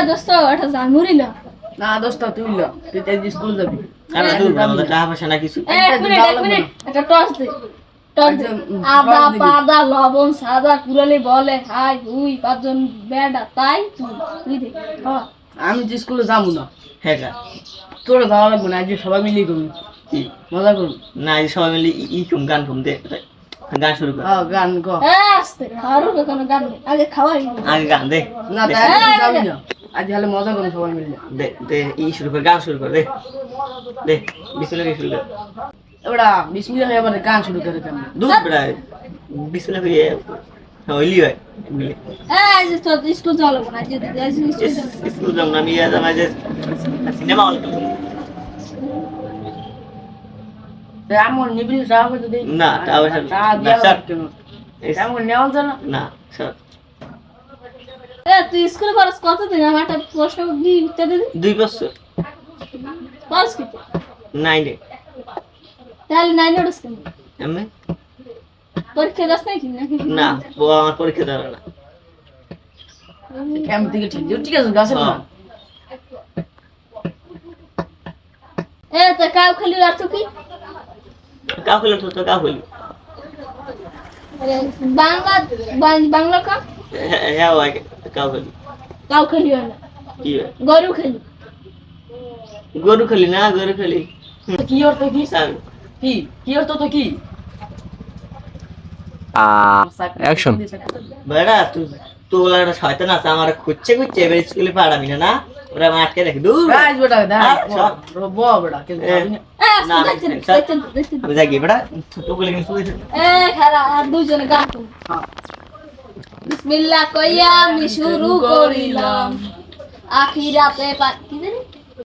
দোস্ত এটা জামুরি না না দোস্ত তুই ল তুই তাই স্কুল যাবি আরে দূর আমাদের টাকা পয়সা না কিছু এক মিনিট এটা টস দে টস দে আদা পাদা লবণ সাদা কুড়ালে বলে হাই হুই পাঁচজন বেডা তাই তুই দে হ্যাঁ আমি যে স্কুলে যাবো না হ্যাঁ কা তোরা যাওয়া লাগবে না আজ সবাই মিলে করবি কি মজা করবি না এই সবাই মিলে গান শুনতে গান শুরু কর হ্যাঁ গান গ আস্তে হারু কেন গান দে আগে খাওয়াই আগে গান দে না তাই যাবি না আজ হলে মজা করবো সবাই মিলে দে দে শুরু কর গান শুরু কর দে দে বিসমিল্লাহ শুরু কর এবারে বিসমিল্লাহ হয়ে আবার গান শুরু করে কেন দূর বেড়া বিসমিল্লাহ হয়ে হইলি হয় এগুলি এই যে তো স্কুল চলো না যে স্কুল যাম না আমি আজ আমার যে সিনেমা হল এমন নিবিল যাওয়া করতে দেই না টাকা পয়সা দিয়া না স্যার কেন এমন নেওয়া যায় না না স্যার তুই স্কুলে পড়াস কতদিন আমার একটা প্রশ্ন দি উত্তর দে 2 বছর পড়াস কি 9 তাহলে নাই নোটস কেন এমনি পরীক্ষা দাস নাকি নাকি না ও আমার পরীক্ষা দেবে না কেমন থেকে ঠিক আছে গাছে না তো কাউ খালি অর্থ কি কাউ খেলে তো কাউ খেলি বাংলা বাংলা কা হ্যাঁ ওই কাউ খেলি কাউ খালি হয় না কি হয়? গরু খালি গরু খেলি না গরু খেলি কি অর্থ কি স্যার কি কি অর্থ তো কি অ্যাকশন বেড়া তুই তোলা একটা শয়তান আছে আমার খুঁজছে এবার স্কুলে পাঠাবি না ওরা আমার আটকে রাখি দূর গাছ বেটা দা আচ্ছা। ব বেটা কিন্তু যাবি না না, আমি যাই বেড়া তোকে কিন্তু শুয়ে খারা আর দুজনে গান করুন হ্যাঁ বিসমিল্লাহ কইয়া আমি শুরু করিলাম আখিরাতে কি জানি